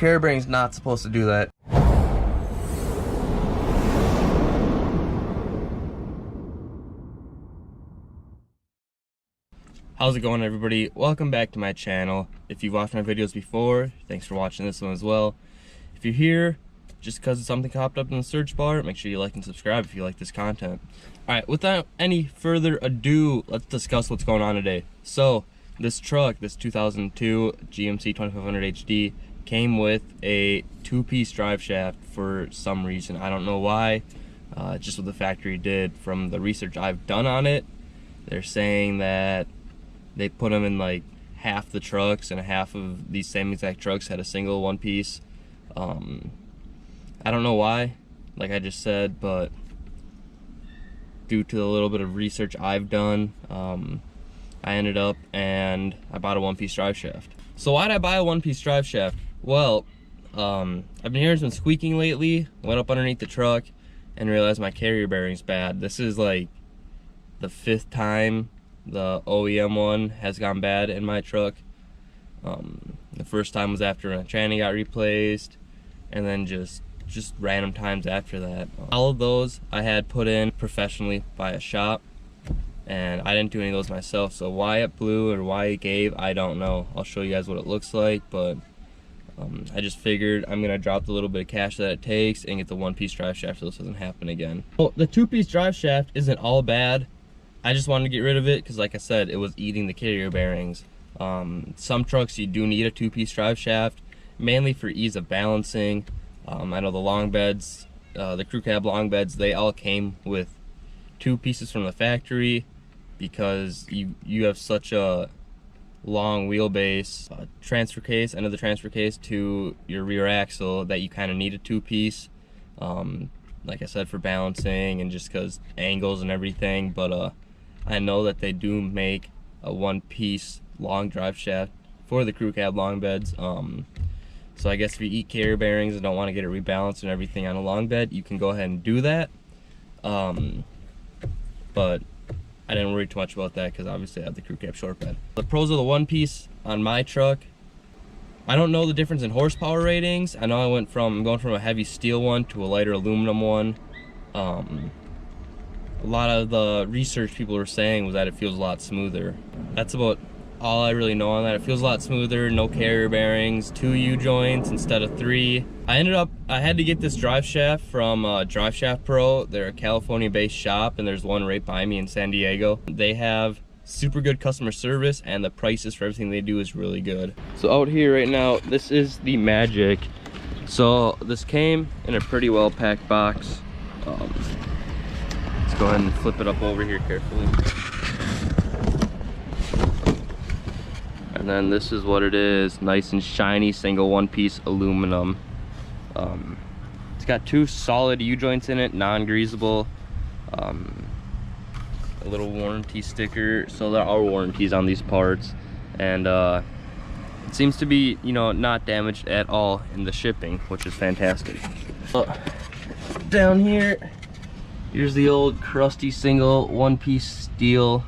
carrier bearing's not supposed to do that. How's it going, everybody? Welcome back to my channel. If you've watched my videos before, thanks for watching this one as well. If you're here just because something popped up in the search bar, make sure you like and subscribe if you like this content. Alright, without any further ado, let's discuss what's going on today. So, this truck, this 2002 GMC 2500 HD, came with a two-piece drive shaft for some reason. I don't know why, just what the factory did. From the research I've done on it, they're saying that they put them in like half the trucks, and half of these same exact trucks had a single one piece. I don't know why, like I just said, but due to the little bit of research I've done, I ended up and I bought a one-piece drive shaft. So why'd I buy a one-piece drive shaft? Well, I've been hearing some squeaking lately. Went up underneath the truck and realized my carrier bearing's bad. This is like the 5th time the OEM one has gone bad in my truck. The first time was after my tranny got replaced, and then just random times after that. All of those I had put in professionally by a shop, and I didn't do any of those myself. So why it blew or why it gave, I don't know. I'll show you guys what it looks like, but I just figured I'm gonna drop the little bit of cash that it takes and get the one-piece drive shaft so this doesn't happen again. Well, the two-piece drive shaft isn't all bad. I just wanted to get rid of it because, like I said, it was eating the carrier bearings. Some trucks you do need a two-piece drive shaft, mainly for ease of balancing. I know the long beds, the crew cab long beds, they all came with 2 pieces from the factory because you have such a long wheelbase transfer case, end of the transfer case to your rear axle, that you kind of need a 2-piece. Like I said, for balancing and just because angles and everything. But I know that they do make a 1-piece long drive shaft for the crew cab long beds. So I guess if you eat carrier bearings and don't want to get it rebalanced and everything on a long bed, you can go ahead and do that. But I didn't worry too much about that because obviously I have the crew cab short bed. The pros of the 1-piece on my truck, I don't know the difference in horsepower ratings. I know I'm going from a heavy steel one to a lighter aluminum one. A lot of the research people were saying was that it feels a lot smoother. That's about all I really know on that. It feels a lot smoother, no carrier bearings, 2 U-joints instead of 3. I had to get this drive shaft from Driveshaft Pro. They're a California-based shop, and there's one right by me in San Diego. They have super good customer service, and the prices for everything they do is really good. So out here right now, this is the Magic. So this came in a pretty well packed box. Let's go ahead and flip it up over here carefully. And then this is what it is, nice and shiny, single 1-piece aluminum. It's got 2 solid U-joints in it, non-greasable. A little warranty sticker, so there are warranties on these parts. And it seems to be, you know, not damaged at all in the shipping, which is fantastic. Down here, here's the old crusty single 1-piece steel.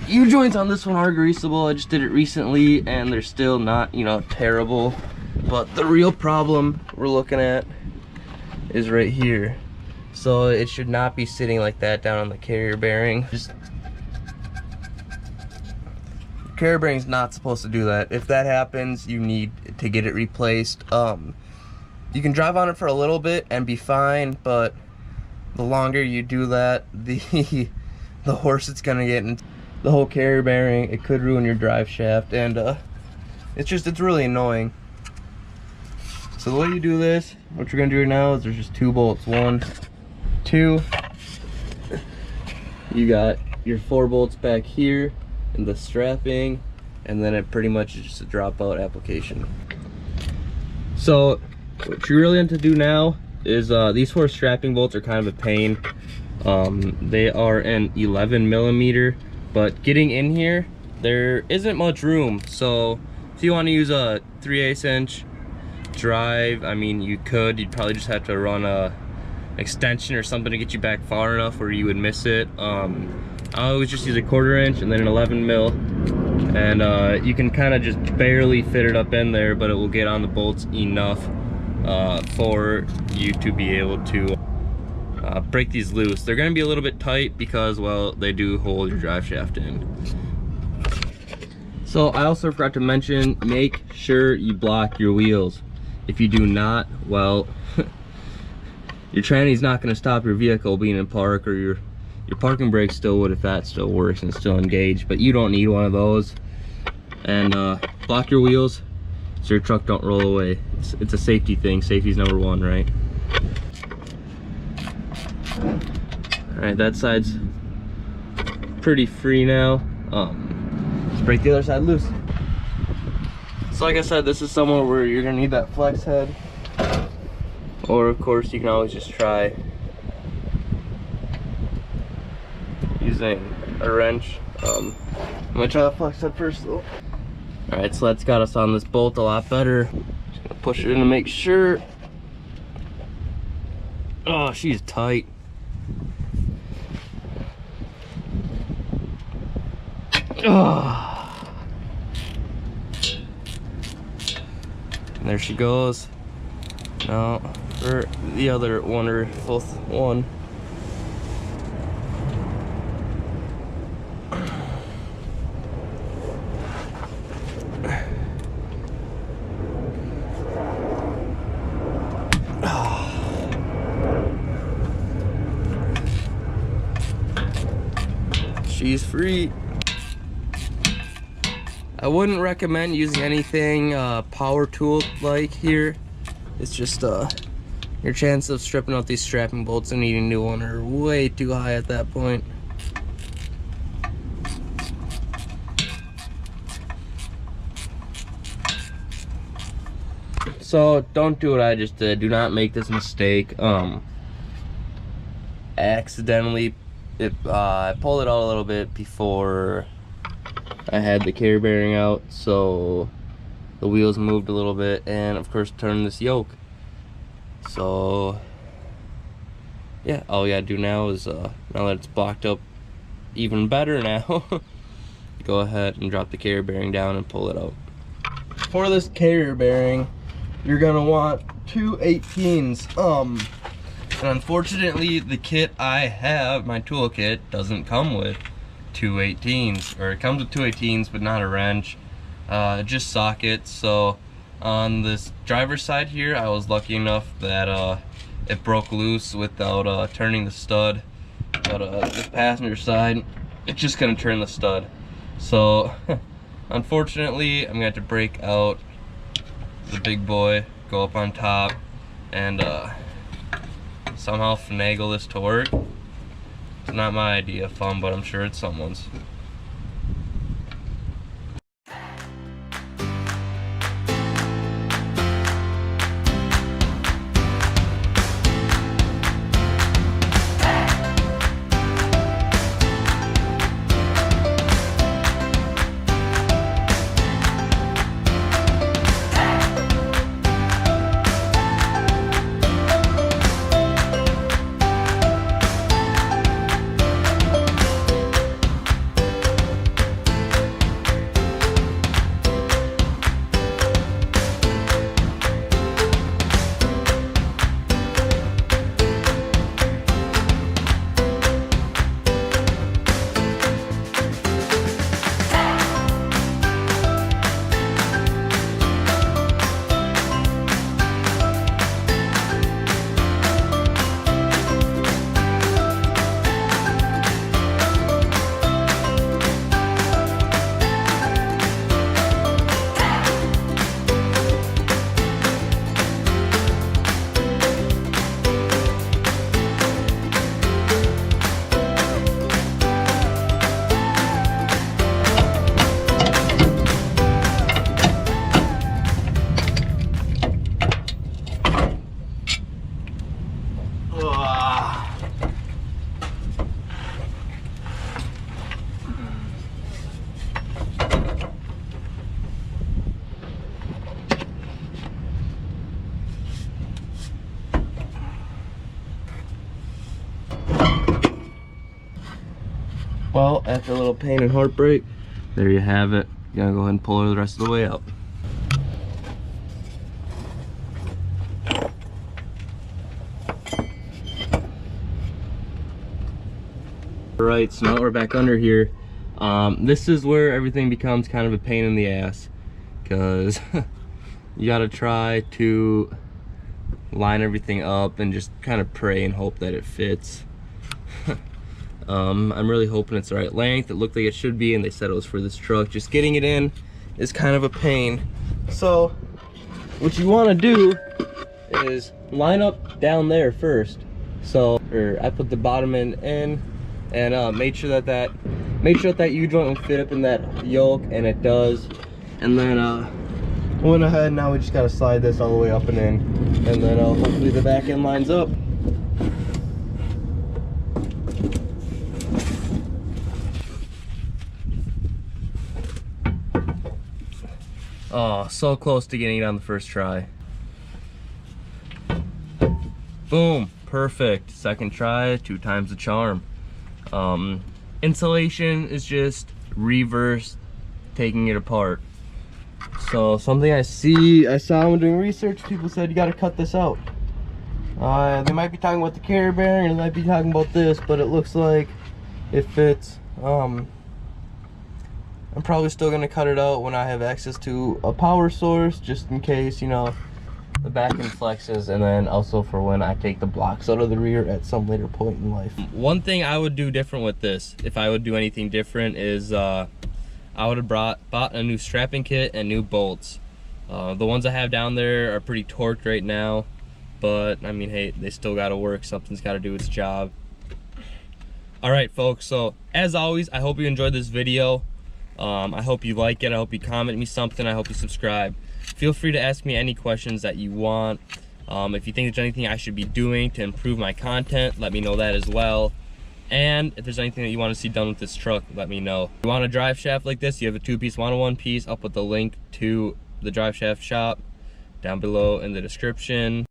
U-joints on this one are greasable. I just did it recently and they're still not, you know, terrible. But the real problem we're looking at is right here. So it should not be sitting like that down on the carrier bearing. Carrier bearing's not supposed to do that. If that happens, you need to get it replaced. You can drive on it for a little bit and be fine, but the longer you do that, the worse it's gonna get. And the whole carrier bearing, it could ruin your drive shaft, and it's really annoying. So the way you do this, what you're gonna do now is there's just 2 bolts. 1, 2. You got your 4 bolts back here in the strapping, and then it pretty much is just a dropout application. So what you really have to do now is these 4 strapping bolts are kind of a pain. They are an 11mm, but getting in here there isn't much room. So if you want to use a 3/8 inch drive, I mean, you'd probably just have to run a extension or something to get you back far enough where you would miss it. I always just use a 1/4 inch and then an 11mm and you can kind of just barely fit it up in there, but it will get on the bolts enough for you to be able to break these loose. They're going to be a little bit tight because, well, they do hold your drive shaft in. So I also forgot to mention, make sure you block your wheels. If you do not, well, your tranny's not going to stop your vehicle being in park, or your parking brake still would if that still works and still engaged, but you don't need one of those. And block your wheels so your truck don't roll away. It's a safety thing. Safety's number one, right? Alright, that side's pretty free now. Let's break the other side loose. So like I said, this is somewhere where you're gonna need that flex head, or of course you can always just try using a wrench. I'm gonna try the flex head first though. Alright, so that's got us on this bolt a lot better. Just gonna push it in to make sure. Oh, she's tight. Oh. And there she goes. Now for the other one, or both one. She's free. I wouldn't recommend using anything power tool like here. It's just your chance of stripping out these strapping bolts and needing a new one are way too high at that point. So don't do what I just did. Do not make this mistake. Accidentally, I pulled it out a little bit before I had the carrier bearing out, so the wheels moved a little bit, and of course turned this yoke. So yeah, all we gotta do now is now that it's blocked up even better now, go ahead and drop the carrier bearing down and pull it out. For this carrier bearing, you're gonna want two 18s. And unfortunately, the kit I have, my toolkit, doesn't come with two 18s, or it comes with two 18s but not a wrench, just sockets. So on this driver's side here, I was lucky enough that it broke loose without turning the stud, but this passenger side, it's just gonna turn the stud. So unfortunately, I'm gonna have to break out the big boy, go up on top, and somehow finagle this to work. It's not my idea of fun, but I'm sure it's someone's. Well, after a little pain and heartbreak, there you have it. Gonna go ahead and pull her the rest of the way up. Alright, so now we're back under here. This is where everything becomes kind of a pain in the ass, because you gotta try to line everything up and just kind of pray and hope that it fits. I'm really hoping it's the right length. It looked like it should be, and they said it was for this truck. Just getting it in is kind of a pain. So what you want to do is line up down there first. So, I put the bottom end in and made sure that that U-joint will fit up in that yoke, and it does. And then went ahead, now we just gotta slide this all the way up and in, and then hopefully the back end lines up. Oh, so close to getting it on the first try. Boom, perfect. Second try, 2 times the charm. Insulation is just reverse taking it apart. So something I saw when doing research, people said you gotta cut this out. They might be talking about the carrier bearing, and they might be talking about this, but it looks like it fits. I'm probably still gonna cut it out when I have access to a power source, just in case, you know, the back end flexes, and then also for when I take the blocks out of the rear at some later point in life. One thing I would do different with this, if I would do anything different, is I would have bought a new strapping kit and new bolts. The ones I have down there are pretty torqued right now, but I mean, hey, they still gotta work. Something's gotta do its job. All right, folks, so as always, I hope you enjoyed this video. I hope you like it. I hope you comment me something. I hope you subscribe. Feel free to ask me any questions that you want. If you think there's anything I should be doing to improve my content, let me know that as well. And if there's anything that you want to see done with this truck, let me know. If you want a drive shaft like this, you have a 2-piece, want a 1-piece, I'll put the link to the drive shaft shop down below in the description.